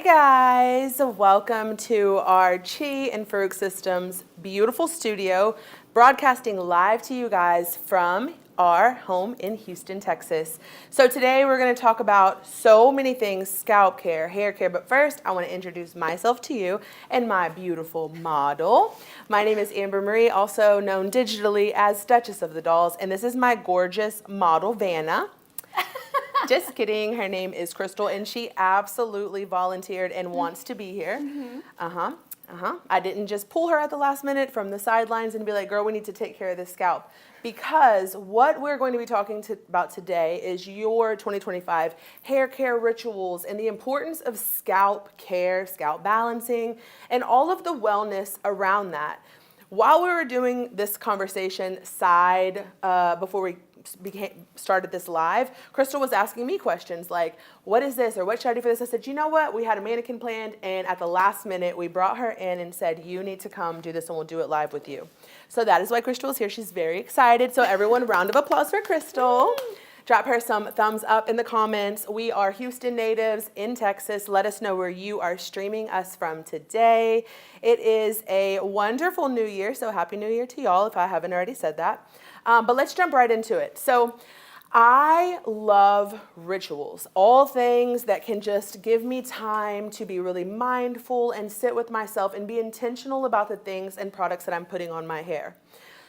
guys, welcome to our Chi and Farouk Systems beautiful studio, broadcasting live to you guys from our home in Houston, Texas. So today we're going to talk about so many things: scalp care, hair care, but first I want to introduce myself to you and my beautiful model. My name is Amber Marie, also known digitally as Duchess of the Dolls, and this is my gorgeous model, Vanna. Just kidding. Her name is Crystal, and she absolutely volunteered and wants to be here. I didn't just pull her at the last minute from the sidelines and be like, girl, we need to take care of this scalp. Because what we're going to be talking about today is your 2025 hair care rituals and the importance of scalp care, scalp balancing, and all of the wellness around that. While we were doing this conversation before we started this live, Crystal was asking me questions like, what is this, or what should I do for this? I said, you know what, we had a mannequin planned, and at the last minute we brought her in and said, you need to come do this and we'll do it live with you. So that is why Crystal is here. She's very excited. So everyone, round of applause for Crystal. Drop her some thumbs up in the comments. We are Houston natives in Texas. Let us know where you are streaming us from today. It is a wonderful new year, so happy new year to y'all if I haven't already said that. But let's jump right into it. So I love rituals, all things that can just give me time to be really mindful and sit with myself and be intentional about the things and products that I'm putting on my hair.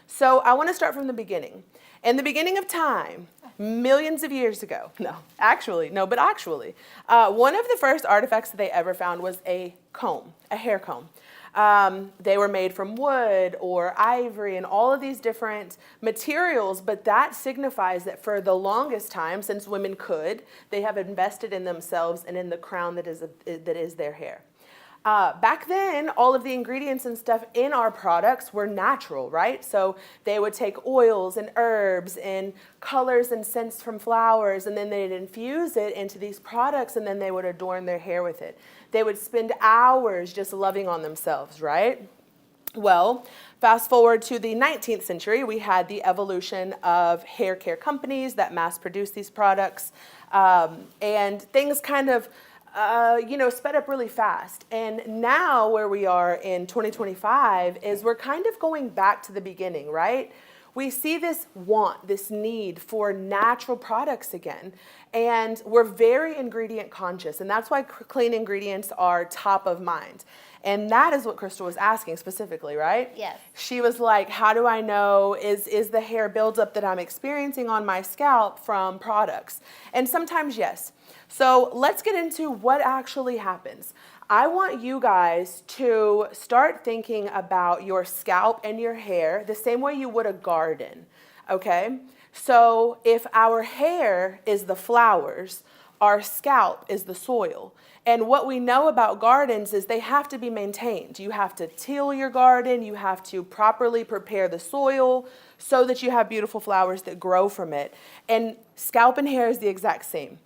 So I want to start from the beginning. In the beginning of time, millions of years ago, one of the first artifacts that they ever found was a comb, a hair comb. They were made from wood or ivory and all of these different materials, but that signifies that for the longest time, since women could, they have invested in themselves and in the crown that is their hair. Back then, all of the ingredients and stuff in our products were natural, right? So they would take oils and herbs and colors and scents from flowers, and then they'd infuse it into these products, and then they would adorn their hair with it. They would spend hours just loving on themselves, right? Well, fast forward to the 19th century, we had the evolution of hair care companies that mass produced these products, and things kind of sped up really fast. And now where we are in 2025 is we're kind of going back to the beginning, right? We see this need for natural products again. And we're very ingredient conscious. And that's why clean ingredients are top of mind. And that is what Crystal was asking specifically, right? Yes. She was like, how do I know, is the hair buildup that I'm experiencing on my scalp from products? And sometimes yes. So let's get into what actually happens. I want you guys to start thinking about your scalp and your hair the same way you would a garden, okay? So if our hair is the flowers, our scalp is the soil. And what we know about gardens is they have to be maintained. You have to till your garden, you have to properly prepare the soil so that you have beautiful flowers that grow from it. And scalp and hair is the exact same.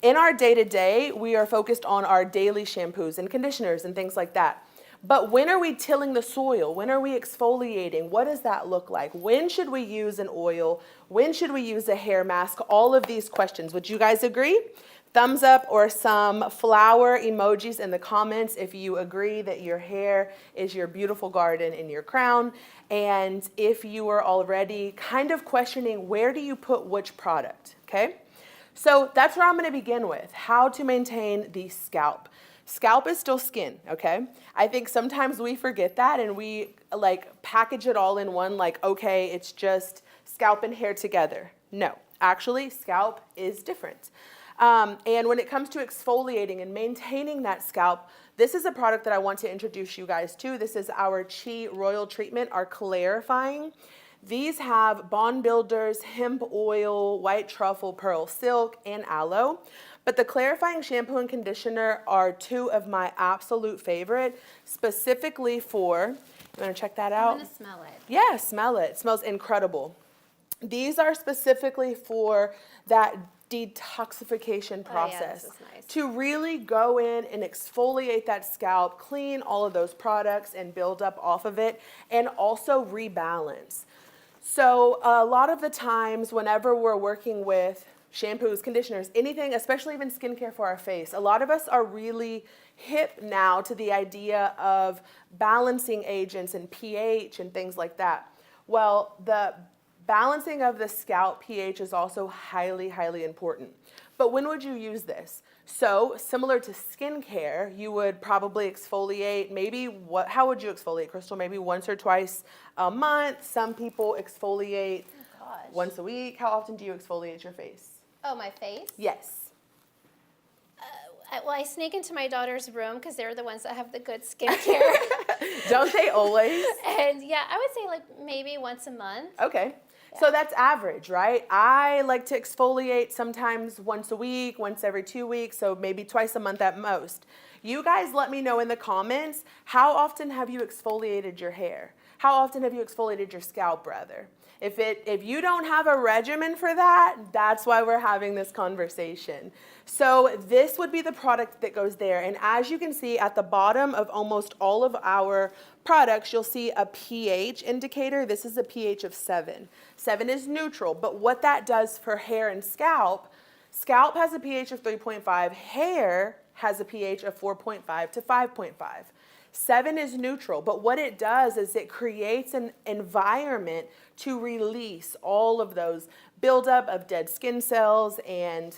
In our day-to-day, we are focused on our daily shampoos and conditioners and things like that. But when are we tilling the soil? When are we exfoliating? What does that look like? When should we use an oil? When should we use a hair mask? All of these questions. Would you guys agree? Thumbs up or some flower emojis in the comments if you agree that your hair is your beautiful garden in your crown. And if you are already kind of questioning, where do you put which product, okay? So that's where I'm going to begin with, how to maintain the scalp. Scalp is still skin, okay? I think sometimes we forget that and we package it all in one, okay, it's just scalp and hair together. No, actually, scalp is different. And when it comes to exfoliating and maintaining that scalp, this is a product that I want to introduce you guys to. This is our Chi Royal Treatment, our clarifying. These have bond builders, hemp oil, white truffle, pearl silk, and aloe. But the clarifying shampoo and conditioner are two of my absolute favorite, specifically for, you want to check that out? I'm going to smell it. Yeah, smell it. It smells incredible. These are specifically for that detoxification process. Oh, yeah, this is nice. To really go in and exfoliate that scalp, clean all of those products and build up off of it, and also rebalance. So a lot of the times whenever we're working with shampoos, conditioners, anything, especially even skincare for our face. A lot of us are really hip now to the idea of balancing agents and pH and things like that. Well, the balancing of the scalp pH is also highly, highly important. But when would you use this? So similar to skincare, you would probably exfoliate, how would you exfoliate, Crystal? Maybe once or twice a month. Some people exfoliate once a week. How often do you exfoliate your face? Oh, my face? Yes. Well, I sneak into my daughter's room because they're the ones that have the good skincare. Don't they always? And yeah, I would say like maybe once a month. Okay. Yeah. So that's average, right? I like to exfoliate sometimes once a week, once every 2 weeks, so maybe twice a month at most. You guys let me know in the comments, how often have you exfoliated your hair? How often have you exfoliated your scalp, rather? If you don't have a regimen for that, that's why we're having this conversation. So this would be the product that goes there. And as you can see at the bottom of almost all of our products, you'll see a pH indicator. This is a pH of 7. 7 is neutral, but what that does for hair and scalp has a pH of 3.5, hair has a pH of 4.5 to 5.5. 7 is neutral, but what it does is it creates an environment to release all of those buildup of dead skin cells and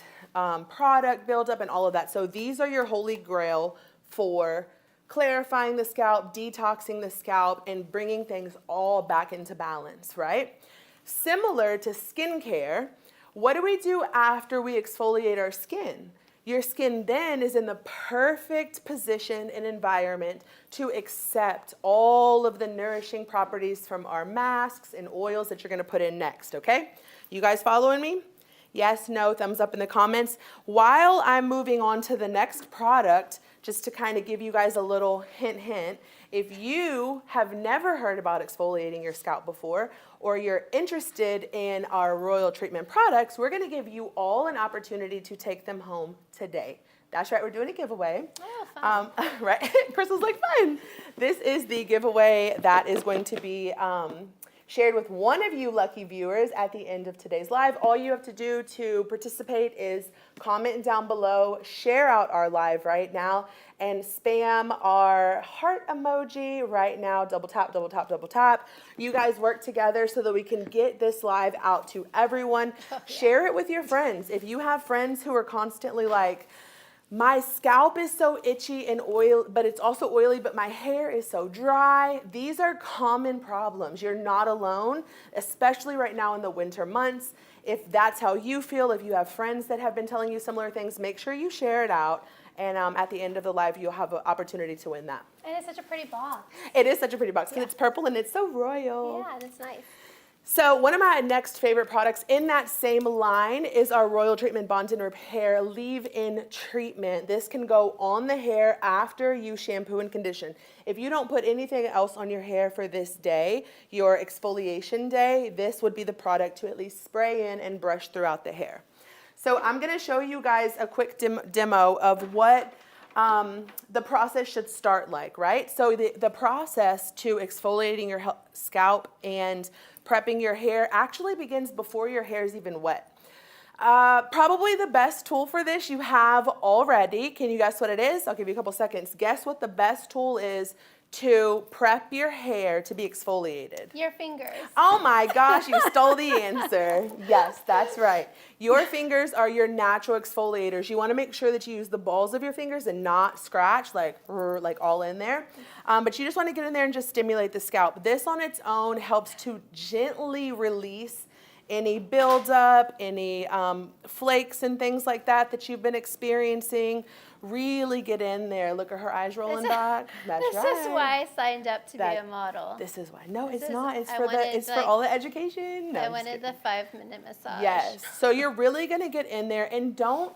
product buildup and all of that. So these are your holy grail for clarifying the scalp, detoxing the scalp, and bringing things all back into balance, right? Similar to skincare, what do we do after we exfoliate our skin? Your skin then is in the perfect position and environment to accept all of the nourishing properties from our masks and oils that you're gonna put in next, okay? You guys following me? Yes, no, thumbs up in the comments. While I'm moving on to the next product, just to kind of give you guys a little hint, if you have never heard about exfoliating your scalp before, or you're interested in our Royal Treatment products, we're gonna give you all an opportunity to take them home today. That's right, we're doing a giveaway. Oh, fun. Right, Crystal's like, fun. This is the giveaway that is going to be shared with one of you lucky viewers at the end of today's live. All you have to do to participate is comment down below, share out our live right now, and spam our heart emoji right now. Double tap, double tap, double tap. You guys work together so that we can get this live out to everyone. Oh, yeah. Share it with your friends. If you have friends who are constantly like, my scalp is so itchy and oily, but it's also oily, but my hair is so dry. These are common problems. You're not alone, especially right now in the winter months. If that's how you feel, if you have friends that have been telling you similar things, make sure you share it out. And at the end of the live, you'll have an opportunity to win that. And it's such a pretty box. It is such a pretty box, and yeah. It's purple and it's so royal. Yeah, that's nice. So one of my next favorite products in that same line is our Royal Treatment Bond and Repair Leave-In Treatment. This can go on the hair after you shampoo and condition. If you don't put anything else on your hair for this day, your exfoliation day, this would be the product to at least spray in and brush throughout the hair. So I'm going to show you guys a quick demo of what the process should start like, right? So the process to exfoliating your scalp and prepping your hair actually begins before your hair is even wet. Probably the best tool for this you have already. Can you guess what it is? I'll give you a couple seconds. Guess what the best tool is to prep your hair to be exfoliated? Your fingers. Oh my gosh, you stole the answer. Yes, that's right. Your fingers are your natural exfoliators. You want to make sure that you use the balls of your fingers and not scratch like all in there. But you just want to get in there and just stimulate the scalp. This on its own helps to gently release any buildup, any flakes and things like that you've been experiencing. Really get in there. Look at her eyes rolling back. That's right. This is why I signed up to be a model. This is why. No, it's not. It's for all the education. No, I wanted the 5-minute massage. Yes. So you're really gonna get in there, and don't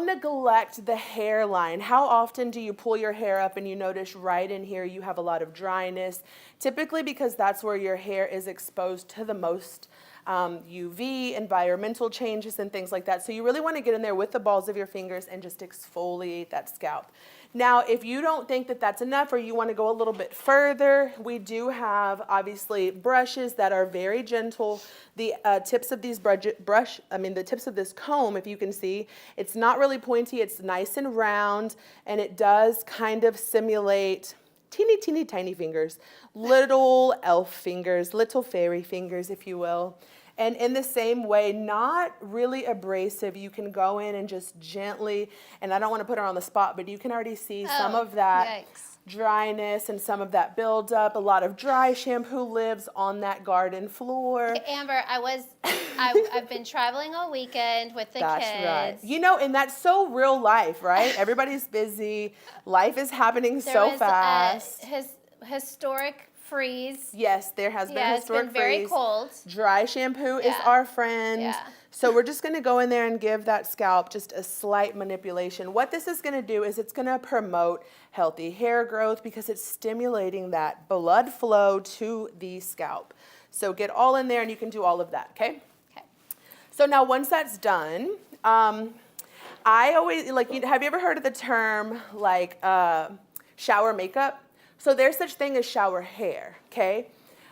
neglect the hairline. How often do you pull your hair up and you notice right in here you have a lot of dryness? Typically because that's where your hair is exposed to the most UV, environmental changes, and things like that. So you really want to get in there with the balls of your fingers and just exfoliate that scalp. Now, if you don't think that that's enough or you want to go a little bit further, we do have obviously brushes that are very gentle. The tips of these the tips of this comb, if you can see, it's not really pointy, it's nice and round, and it does kind of simulate teeny, teeny, tiny fingers, little elf fingers, little fairy fingers, if you will. And in the same way, not really abrasive. You can go in and just gently, and I don't want to put her on the spot, but you can already see some of that yikes. dryness and some of that buildup. A lot of dry shampoo lives on that garden floor. Okay, Amber, I've been traveling all weekend with the That's kids. right. You know, and that's so real life, right? Everybody's busy. Life is happening There was fast. Historic freeze. Yes, there has been a historic it's been very freeze. cold. Dry shampoo is Yeah. our friend. Yeah. So we're just going to go in there and give that scalp just a slight manipulation. What this is going to do is it's going to promote healthy hair growth because it's stimulating that blood flow to the scalp. So get all in there and you can do all of that, okay? Okay. So now once that's done, I always, have you ever heard of the term shower makeup? So there's such thing as shower hair, okay?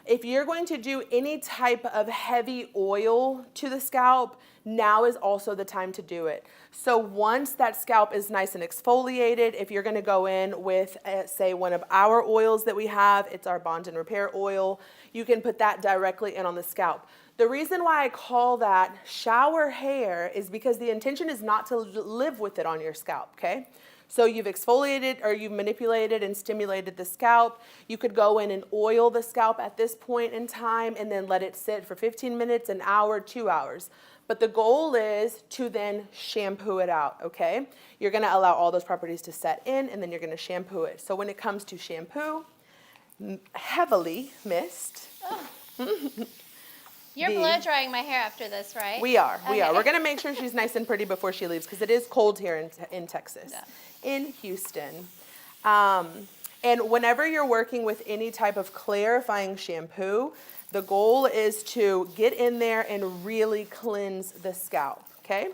If you're going to do any type of heavy oil to the scalp, now is also the time to do it. So once that scalp is nice and exfoliated, if you're gonna go in with, say, one of our oils that we have, it's our Bond and Repair oil, you can put that directly in on the scalp. The reason why I call that shower hair is because the intention is not to live with it on your scalp, okay? So you've exfoliated or you've manipulated and stimulated the scalp. You could go in and oil the scalp at this point in time and then let it sit for 15 minutes, an hour, 2 hours. But the goal is to then shampoo it out, okay? You're gonna allow all those properties to set in and then you're gonna shampoo it. So when it comes to shampoo, heavily mist. You're blow drying my hair after this, right? We are. Okay. We're going to make sure she's nice and pretty before she leaves because it is cold here in Texas, Yeah. in Houston. And whenever you're working with any type of clarifying shampoo, the goal is to get in there and really cleanse the scalp, okay?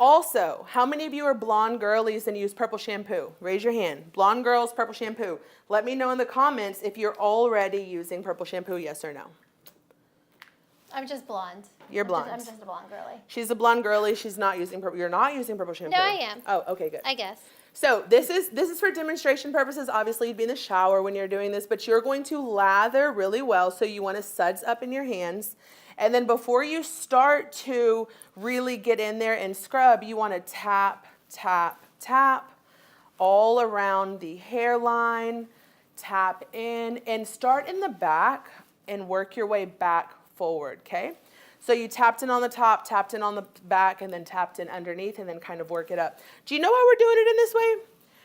Also, how many of you are blonde girlies and use purple shampoo? Raise your hand. Blonde girls, purple shampoo. Let me know in the comments if you're already using purple shampoo, yes or no. I'm just blonde. You're blonde. I'm just a blonde girly. She's a blonde girly. She's not using purple. You're not using purple shampoo. No, I am. Oh, okay, good. I guess. So this is for demonstration purposes. Obviously, you'd be in the shower when you're doing this, but you're going to lather really well. So you want to suds up in your hands. And then before you start to really get in there and scrub, you want to tap, tap, tap all around the hairline. Tap in and start in the back and work your way back forward, okay? So you tapped in on the top, tapped in on the back, and then tapped in underneath, and then kind of work it up. Do you know why we're doing it in this way?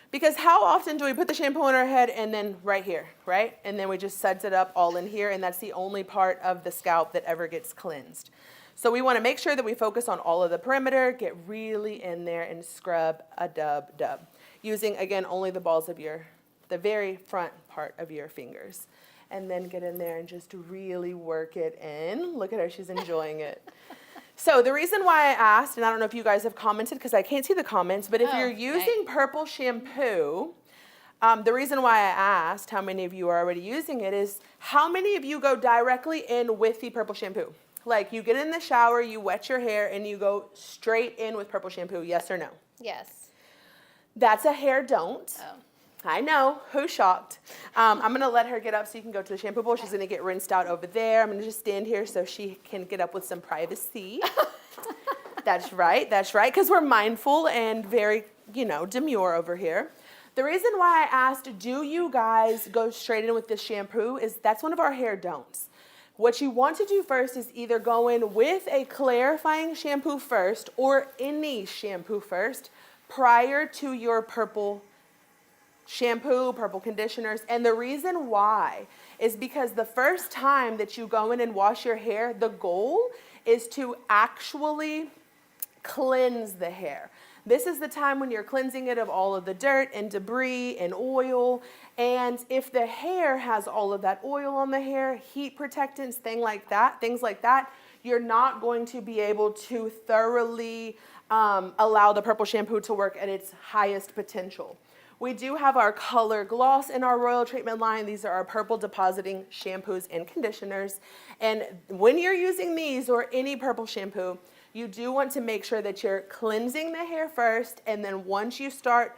Because how often do we put the shampoo on our head and then right here, right? And then we just suds it up all in here, and that's the only part of the scalp that ever gets cleansed. So we want to make sure that we focus on all of the perimeter, get really in there and scrub a dub, using, again, only the balls of the very front part of your fingers. And then get in there and just really work it in. Look at her, she's enjoying it. So the reason why I asked, and I don't know if you guys have commented because I can't see the comments, but if you're using purple shampoo, the reason why I asked how many of you are already using it is how many of you go directly in with the purple shampoo? Like you get in the shower, you wet your hair, and you go straight in with purple shampoo, yes or no? Yes. That's a hair don't. Oh. I know, who's shocked? I'm going to let her get up so you can go to the shampoo bowl. She's going to get rinsed out over there. I'm going to just stand here so she can get up with some privacy. That's right, because we're mindful and very, demure over here. The reason why I asked, do you guys go straight in with this shampoo is that's one of our hair don'ts. What you want to do first is either go in with a clarifying shampoo first or any shampoo first prior to your purple shampoo, purple conditioners. And the reason why is because the first time that you go in and wash your hair, the goal is to actually cleanse the hair. This is the time when you're cleansing it of all of the dirt and debris and oil. And if the hair has all of that oil on the hair, heat protectants, things like that, you're not going to be able to thoroughly allow the purple shampoo to work at its highest potential. We do have our color gloss in our Royal Treatment line. These are our purple depositing shampoos and conditioners. And when you're using these or any purple shampoo, you do want to make sure that you're cleansing the hair first, and then once you start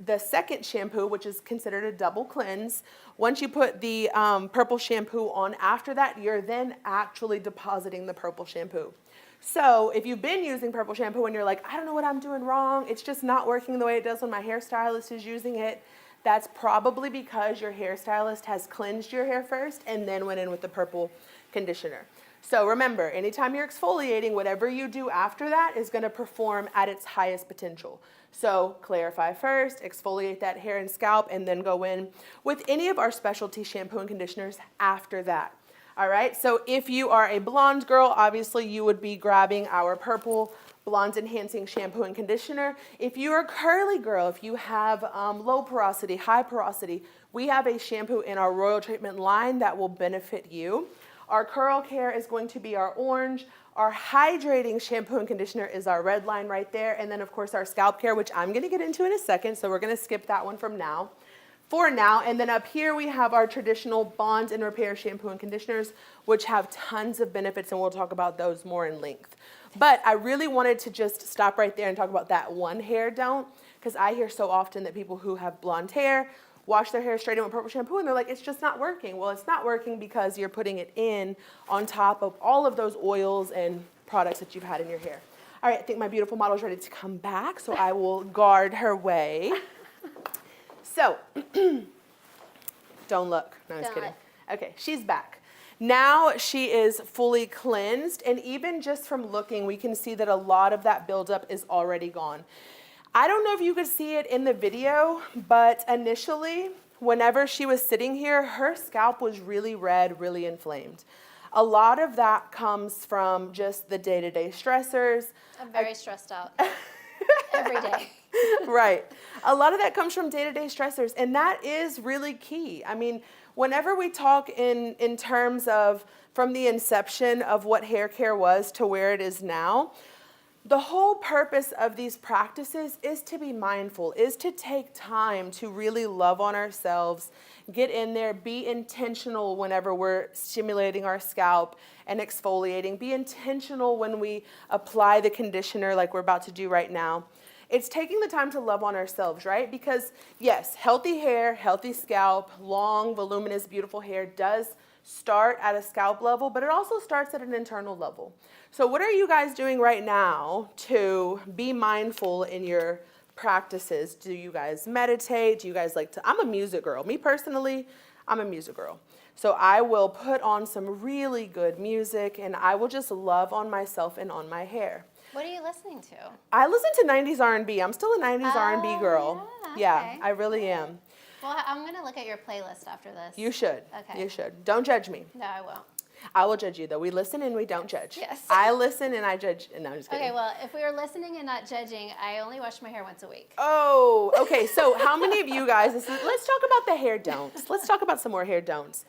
the second shampoo, which is considered a double cleanse, once you put the purple shampoo on after that, you're then actually depositing the purple shampoo. So if you've been using purple shampoo and you're like, I don't know what I'm doing wrong, it's just not working the way it does when my hairstylist is using it, that's probably because your hairstylist has cleansed your hair first and then went in with the purple conditioner. So remember, anytime you're exfoliating, whatever you do after that is going to perform at its highest potential. So clarify first, exfoliate that hair and scalp, and then go in with any of our specialty shampoo and conditioners after that. All right, so if you are a blonde girl, obviously you would be grabbing our purple blonde enhancing shampoo and conditioner. If you are a curly girl, if you have low porosity, high porosity, we have a shampoo in our Royal Treatment line that will benefit you. Our curl care is going to be our orange. Our hydrating shampoo and conditioner is our red line right there. And then of course our scalp care, which I'm gonna get into in a second, so we're gonna skip that one for now. And then up here we have our traditional bond and repair shampoo and conditioners, which have tons of benefits, and we'll talk about those more in length. But I really wanted to just stop right there and talk about that one hair don't, because I hear so often that people who have blonde hair wash their hair straight in with purple shampoo and they're like, it's just not working. Well, it's not working because you're putting it in on top of all of those oils and products that you've had in your hair. All right, I think my beautiful model is ready to come back, so I will guard her way. So, don't look. No, I'm just kidding. Okay, she's back. Now she is fully cleansed, and even just from looking, we can see that a lot of that buildup is already gone. I don't know if you could see it in the video, but initially, whenever she was sitting here, her scalp was really red, really inflamed. A lot of that comes from just the day-to-day stressors. I'm very stressed out every day. Right. A lot of that comes from day-to-day stressors, and that is really key. I mean, whenever we talk in terms of from the inception of what hair care was to where it is now, the whole purpose of these practices is to be mindful, is to take time to really love on ourselves, get in there, be intentional whenever we're stimulating our scalp and exfoliating, be intentional when we apply the conditioner like we're about to do right now. It's taking the time to love on ourselves, right? Because yes, healthy hair, healthy scalp, long, voluminous, beautiful hair does start at a scalp level, but it also starts at an internal level. So what are you guys doing right now to be mindful in your practices? Do you guys meditate? Do you guys like to, I'm a music girl. Me personally, I'm a music girl. So I will put on some really good music and I will just love on myself and on my hair. What are you listening to? I listen to 90s R&B. I'm still a 90s R&B girl. Yeah, okay. I really am. Well, I'm going to look at your playlist after this. You should. Okay. You should. Don't judge me. No, I won't. I will judge you, though. We listen and we don't judge. Yes. I listen and I judge. No, I'm just kidding. Okay, well, if we were listening and not judging, I only wash my hair once a week. Oh, okay. So how many of you guys, let's talk about the hair don'ts. Let's talk about some more hair don'ts.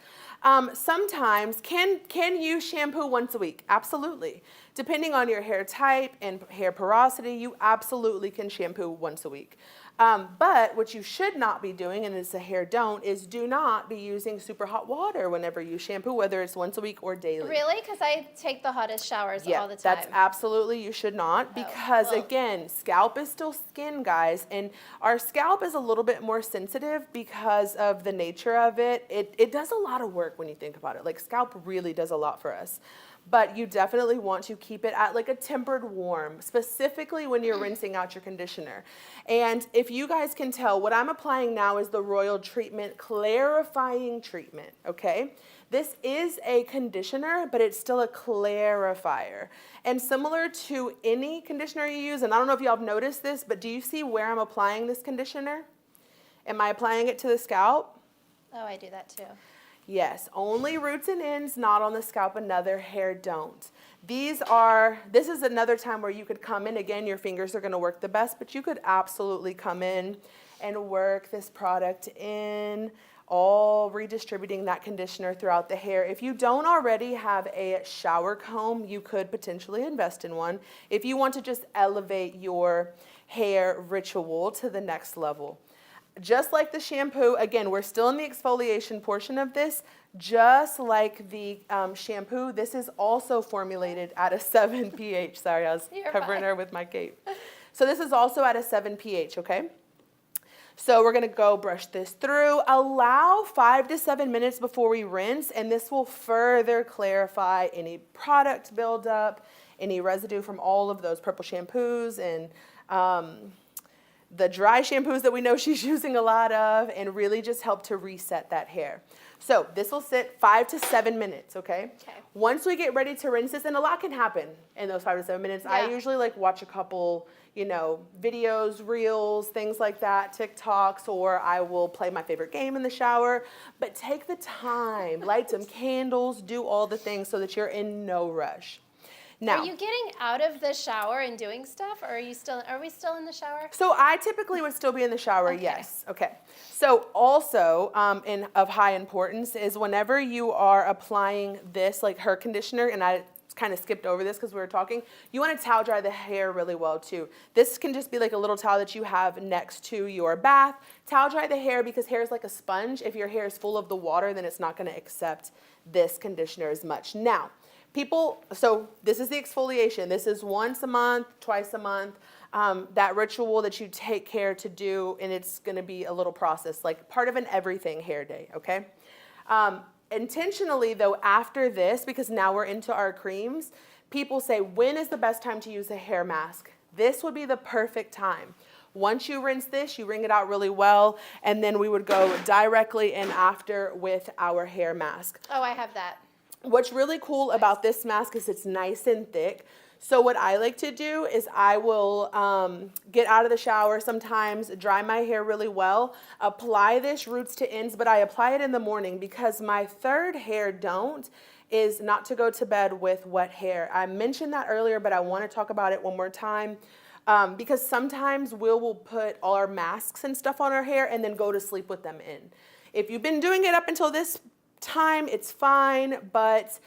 Sometimes, can you shampoo once a week? Absolutely. Depending on your hair type and hair porosity, you absolutely can shampoo once a week. But what you should not be doing, and it's a hair don't, is do not be using super hot water whenever you shampoo, whether it's once a week or daily. Really? Because I take the hottest showers all the time. That's absolutely, you should not, because again, scalp is still skin, guys, and our scalp is a little bit more sensitive because of the nature of it. It does a lot of work when you think about it. Like, scalp really does a lot for us. But you definitely want to keep it at like a tempered warm, specifically when you're rinsing out your conditioner. And if you guys can tell, what I'm applying now is the Royal Treatment Clarifying Treatment, okay? This is a conditioner, but it's still a clarifier. And similar to any conditioner you use, and I don't know if y'all have noticed this, but do you see where I'm applying this conditioner? Am I applying it to the scalp? Oh, I do that too. Yes, only roots and ends, not on the scalp. Another hair don't. This is another time where you could come in. Again, your fingers are going to work the best, but you could absolutely come in and work this product in, all redistributing that conditioner throughout the hair. If you don't already have a shower comb, you could potentially invest in one if you want to just elevate your hair ritual to the next level. Just like the shampoo, again, we're still in the exfoliation portion of this. Just like the shampoo, this is also formulated at a 7 pH. Sorry, I was covering her with my cape. So this is also at a 7 pH, okay? So we're gonna go brush this through. Allow 5 to 7 minutes before we rinse, and this will further clarify any product buildup, any residue from all of those purple shampoos and the dry shampoos that we know she's using a lot of, and really just help to reset that hair. So this will sit 5 to 7 minutes, okay? Okay. Once we get ready to rinse this, and a lot can happen in those 5 to 7 minutes. Yeah. I usually like watch a couple, videos, reels, things like that, TikToks, or I will play my favorite game in the shower. But take the time, light some candles, do all the things so that you're in no rush. Now, are you getting out of the shower and doing stuff, or are we still in the shower? so I typically would still be in the shower, Okay. yes. Okay. So also, of high importance is whenever you are applying this, like her conditioner, and I kind of skipped over this because we were talking, you want to towel dry the hair really well too. This can just be like a little towel that you have next to your bath. Towel dry the hair because hair is like a sponge. If your hair is full of the water, then it's not going to accept this conditioner as much. Now, so this is the exfoliation. This is once a month, twice a month, that ritual that you take care to do, and it's going to be a little process, like part of an everything hair day, okay? Intentionally, though, after this, because now we're into our creams, people say, when is the best time to use a hair mask? This would be the perfect time. Once you rinse this, you wring it out really well, and then we would go directly in after with our hair mask. Oh, I have that. What's really cool about this mask is it's nice and thick. So what I like to do is I will get out of the shower sometimes, dry my hair really well, apply this roots to ends, but I apply it in the morning because my third hair don't is not to go to bed with wet hair. I mentioned that earlier, but I want to talk about it one more time because sometimes we'll put all our masks and stuff on our hair and then go to sleep with them in. If you've been doing it up until this time, it's fine, but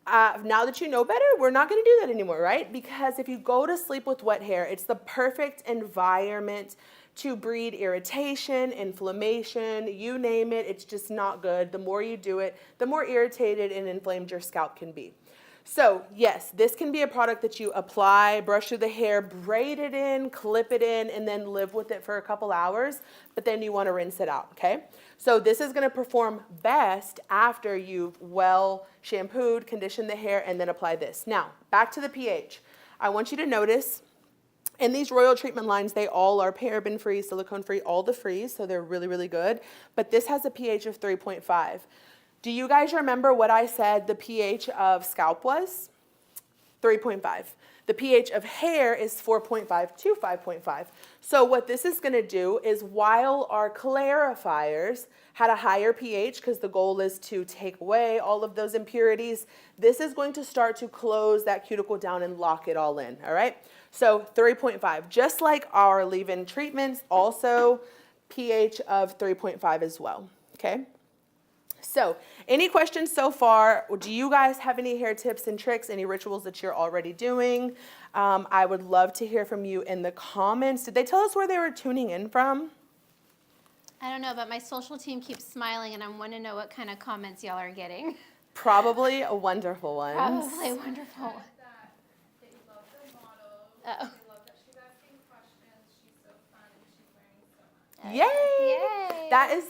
now that you know better, we're not going to do that anymore, right? Because if you go to sleep with wet hair, it's the perfect environment to breed irritation, inflammation, you name it. It's just not good. The more you do it, the more irritated and inflamed your scalp can be. So yes, this can be a product that you apply, brush through the hair, braid it in, clip it in, and then live with it for a couple hours, but then you want to rinse it out, okay? So this is going to perform best after you've well shampooed, conditioned the hair, and then apply this. Now, back to the pH. I want you to notice, in these Royal Treatment lines, they all are paraben-free, silicone-free, all the frees, so they're really, really good, but this has a pH of 3.5. Do you guys remember what I said the pH of scalp was? 3.5. The pH of hair is 4.5 to 5.5. So what this is going to do is while our clarifiers had a higher pH because the goal is to take away all of those impurities, this is going to start to close that cuticle down and lock it all in, all right? So 3.5, just like our leave-in treatments, also pH of 3.5 as well, okay? So, any questions so far? Do you guys have any hair tips and tricks, any rituals that you're already doing? I would love to hear from you in the comments. Did they tell us where they were tuning in from? I don't know, but my social team keeps smiling, and I want to know what kind of comments y'all are getting. Probably a wonderful ones. Probably wonderful. They love the model. Uh-oh. They love that she's asking questions. She's so fun and she's learning so much. Yay! Yay. That is,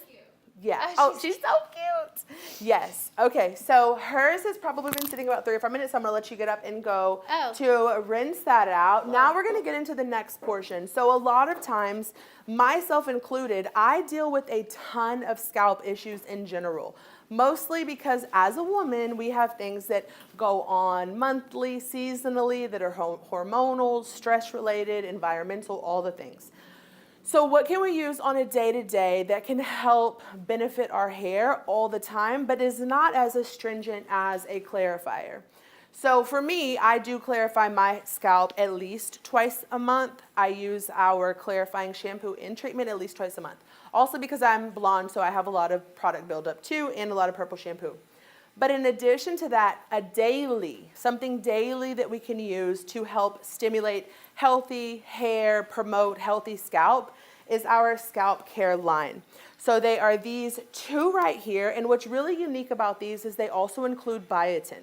yeah. Oh, Oh, she's so cute. Yes. Okay, so hers has probably been sitting about 3 or 4 minutes, so I'm going to let you get up and go to rinse that out. Now we're going to get into the next portion. So a lot of times, myself included, I deal with a ton of scalp issues in general. Mostly because as a woman, we have things that go on monthly, seasonally, that are hormonal, stress-related, environmental, all the things. So what can we use on a day-to-day that can help benefit our hair all the time, but is not as astringent as a clarifier? So for me, I do clarify my scalp at least twice a month. I use our clarifying shampoo and treatment at least twice a month. Also because I'm blonde, so I have a lot of product buildup too, and a lot of purple shampoo. But in addition to that, something daily that we can use to help stimulate healthy hair, promote healthy scalp, is our Scalp Care line. So they are these two right here, and what's really unique about these is they also include biotin.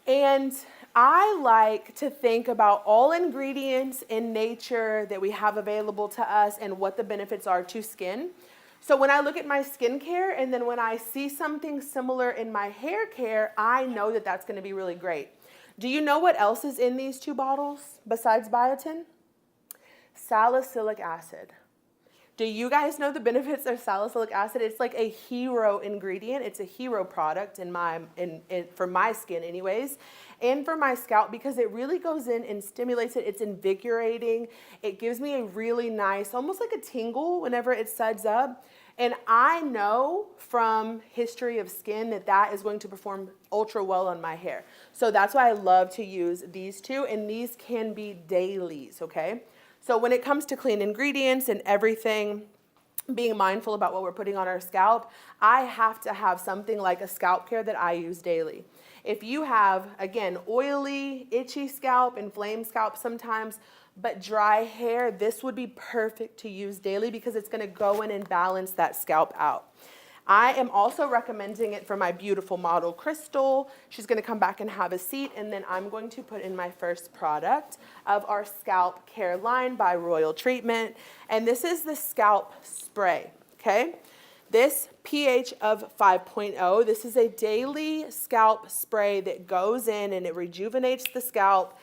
And I like to think about all ingredients in nature that we have available to us and what the benefits are to skin. So when I look at my skincare and then when I see something similar in my hair care, I know that that's going to be really great. Do you know what else is in these two bottles besides biotin? Salicylic acid. Do you guys know the benefits of salicylic acid? It's like a hero ingredient. It's a hero product for my skin anyways, and for my scalp, because it really goes in and stimulates it. It's invigorating. It gives me a really nice, almost like a tingle whenever it suds up. And I know from history of skin that that is going to perform ultra well on my hair. So that's why I love to use these two, and these can be dailies, okay? So when it comes to clean ingredients and everything, being mindful about what we're putting on our scalp, I have to have something like a Scalp Care that I use daily. If you have, again, oily, itchy scalp, inflamed scalp sometimes, but dry hair, this would be perfect to use daily because it's going to go in and balance that scalp out. I am also recommending it for my beautiful model, Crystal. She's going to come back and have a seat, and then I'm going to put in my first product of our Scalp Care line by Royal Treatment, and this is the scalp spray, okay? This pH of 5.0, this is a daily scalp spray that goes in and it rejuvenates the scalp,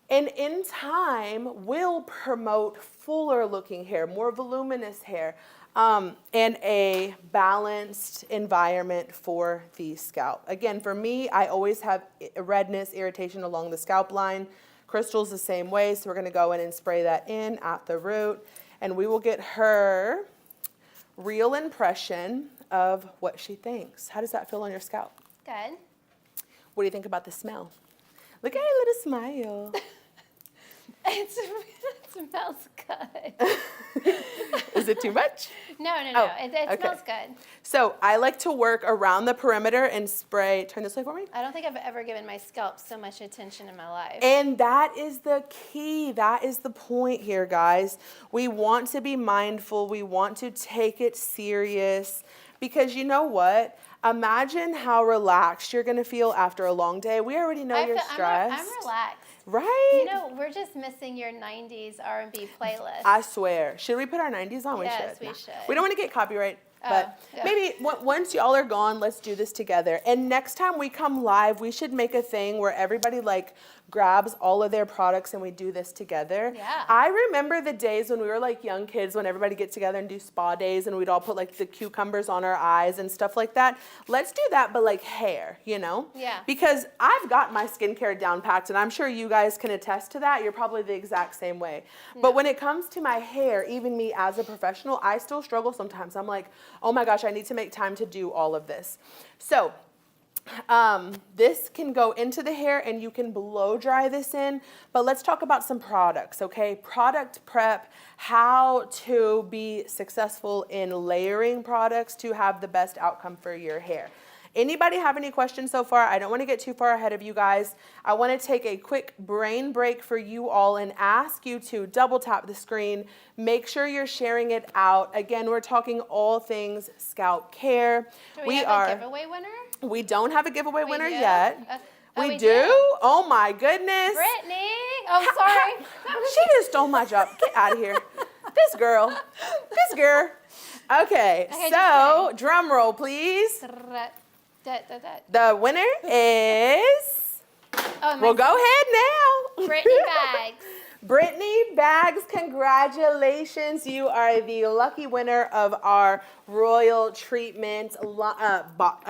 and in time will promote fuller looking hair, more voluminous hair, and a balanced environment for the scalp. Again, for me, I always have redness, irritation along the scalp line. Crystal's the same way, so we're going to go in and spray that in at the root, and we will get her real impression of what she thinks. How does that feel on your scalp? Good. What do you think about the smell? Look at her little smile. It smells good. Is it too much? No. Oh, It okay. smells good. So I like to work around the perimeter and spray. Turn this way for me. I don't think I've ever given my scalp so much attention in my life. And that is the key. That is the point here, guys. We want to be mindful. We want to take it serious because you know what? Imagine how relaxed you're going to feel after a long day. We already know you're stressed. I'm relaxed. Right? You know, we're just missing your 90s R&B playlist. I swear. Should we put our 90s on? Yes, we we should. should. We don't want to get copyright. But yeah. maybe once y'all are gone, let's do this together. And next time we come live, we should make a thing where everybody like grabs all of their products and we do this together. Yeah. I remember the days when we were like young kids, when everybody get together and do spa days and we'd all put like the cucumbers on our eyes and stuff like that. Let's do that, but like hair, you know? Yeah. Because I've got my skincare down packed and I'm sure you guys can attest to that. You're probably the exact same way. No. But when it comes to my hair, even me as a professional, I still struggle sometimes. I'm like, oh my gosh, I need to make time to do all of this. So this can go into the hair and you can blow dry this in, but let's talk about some products, okay? Product prep, how to be successful in layering products to have the best outcome for your hair. Anybody have any questions so far? I don't want to get too far ahead of you guys. I want to take a quick brain break for you all and ask you to double tap the screen. Make sure you're sharing it out. Again, we're talking all things scalp care. Do we have a giveaway winner? We don't have a giveaway winner do? yet. We do? Oh my goodness. Brittany. Oh, sorry. She just stole my job. Get out of here. This girl. Okay, so drum roll, please. The winner is, well, go ahead now. Brittany Bags. Brittany Bags, congratulations. You are the lucky winner of our Royal Treatment.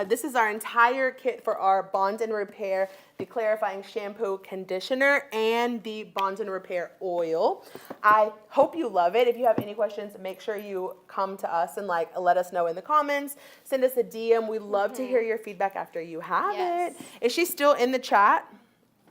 This is our entire kit for our Bond and Repair, the clarifying shampoo, conditioner, and the Bond and Repair oil. I hope you love it. If you have any questions, make sure you come to us and let us know in the comments. Send us a DM. We love to hear your feedback after you have Yes. it. Is she still in the chat?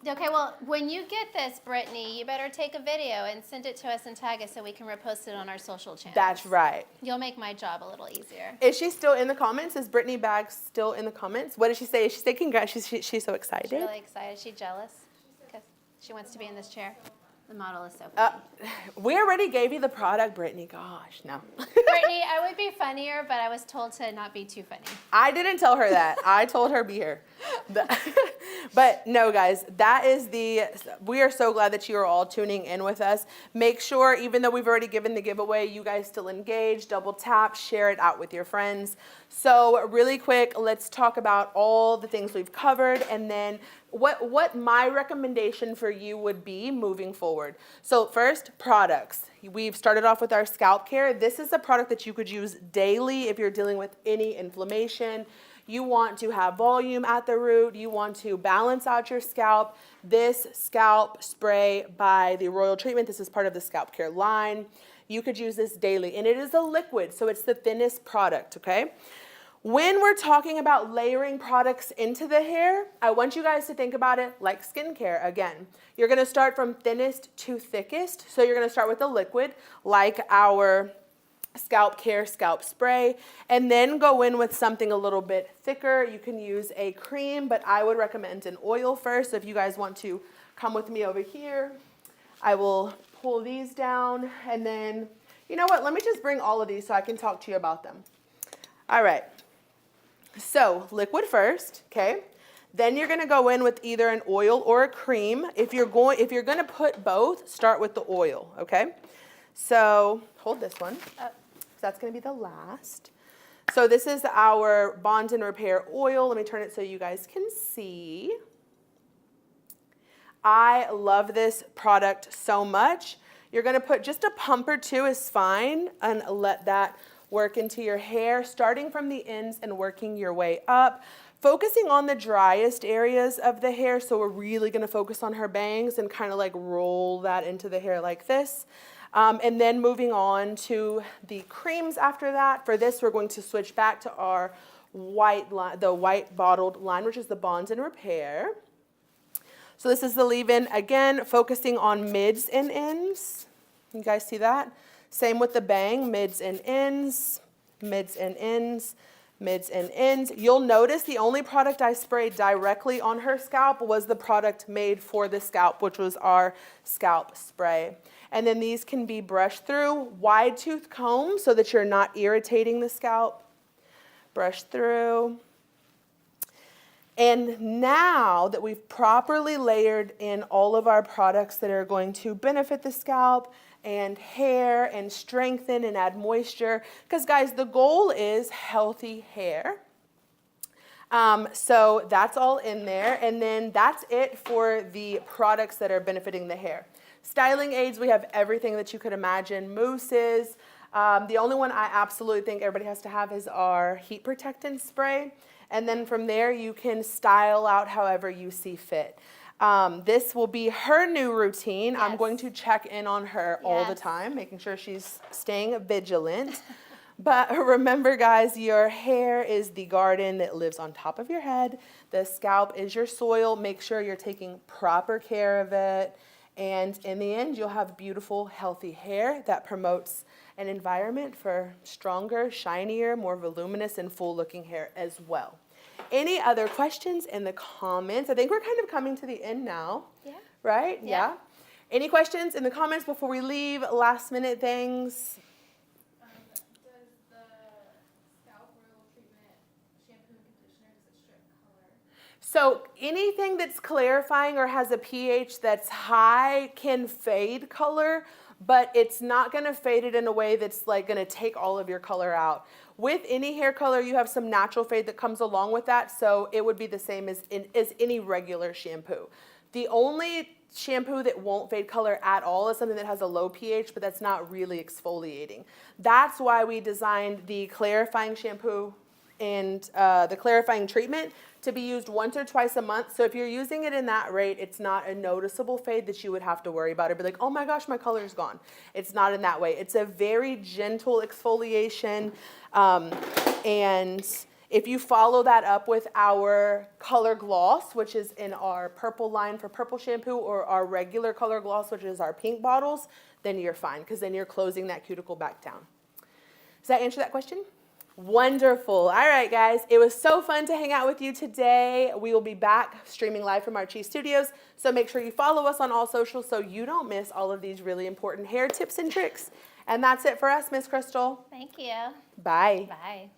Okay, well, when you get this, Brittany, you better take a video and send it to us and tag us so we can repost it on our social channels. That's right. You'll make my job a little easier. Is she still in the comments? Is Brittany Bags still in the comments? What did she say? She said congrats. She's so excited. She's really excited. She's jealous because she wants to be in this chair. The model is so funny. We already gave you the product, Brittany. Gosh, no. Brittany, I would be funnier, but I was told to not be too funny. I didn't tell her that. I told her be here. But no, guys, we are so glad that you are all tuning in with us. Make sure, even though we've already given the giveaway, you guys still engage, double tap, share it out with your friends. So really quick, let's talk about all the things we've covered and then what my recommendation for you would be moving forward. So first, products. We've started off with our Scalp Care. This is a product that you could use daily if you're dealing with any inflammation. You want to have volume at the root. You want to balance out your scalp. This scalp spray by the Royal Treatment, this is part of the Scalp Care line. You could use this daily, and it is a liquid, so it's the thinnest product, okay? When we're talking about layering products into the hair, I want you guys to think about it like skincare again. You're gonna start from thinnest to thickest. So you're gonna start with a liquid like our Scalp Care Scalp Spray, and then go in with something a little bit thicker. You can use a cream, but I would recommend an oil first. So if you guys want to come with me over here, I will pull these down, and then, you know what, let me just bring all of these so I can talk to you about them. All right. So liquid first, okay? Then you're gonna go in with either an oil or a cream. If you're gonna put both, start with the oil, okay? So hold this one. That's gonna be the last. So this is our Bond and Repair oil. Let me turn it so you guys can see. I love this product so much. You're gonna put just a pump or two is fine and let that work into your hair, starting from the ends and working your way up. Focusing on the driest areas of the hair, so we're really gonna focus on her bangs and kind of like roll that into the hair like this. And then moving on to the creams after that. For this, we're going to switch back to our white line, the white bottled line, which is the Bond and Repair. So this is the leave-in, again, focusing on mids and ends. You guys see that? Same with the bang, mids and ends, mids and ends, mids and ends. You'll notice the only product I sprayed directly on her scalp was the product made for the scalp, which was our scalp spray. And then these can be brushed through, wide tooth comb so that you're not irritating the scalp. Brush through. And now that we've properly layered in all of our products that are going to benefit the scalp and hair and strengthen and add moisture, because guys, the goal is healthy hair. So that's all in there. And then that's it for the products that are benefiting the hair. Styling aids, we have everything that you could imagine. Mousses. The only one I absolutely think everybody has to have is our heat protectant spray. And then from there, you can style out however you see fit. This will be her new routine. Yes. I'm going to check in on her all the Yes. time, making sure she's staying vigilant. But remember, guys, your hair is the garden that lives on top of your head. The scalp is your soil. Make sure you're taking proper care of it. And in the end, you'll have beautiful, healthy hair that promotes an environment for stronger, shinier, more voluminous, and full-looking hair as well. Any other questions in the comments? I think we're kind of coming to the end now. Yeah. Right? Yeah. Any questions in the comments before we leave? Last-minute things? Does the Scalp Royal Treatment shampoo and conditioner, does it strip color? So anything that's clarifying or has a pH that's high can fade color, but it's not going to fade it in a way that's like going to take all of your color out. With any hair color, you have some natural fade that comes along with that, so it would be the same as any regular shampoo. The only shampoo that won't fade color at all is something that has a low pH, but that's not really exfoliating. That's why we designed the clarifying shampoo and the clarifying treatment to be used once or twice a month. So if you're using it in that rate, it's not a noticeable fade that you would have to worry about or be like, oh my gosh, my color is gone. It's not in that way. It's a very gentle exfoliation. And if you follow that up with our color gloss, which is in our purple line for purple shampoo, or our regular color gloss, which is our pink bottles, then you're fine, because then you're closing that cuticle back down. Does that answer that question? Wonderful. All right, guys. It was so fun to hang out with you today. We will be back streaming live from our Chi Studios, so make sure you follow us on all socials so you don't miss all of these really important hair tips and tricks. And that's it for us, Miss Crystal. Thank you. Bye. Bye.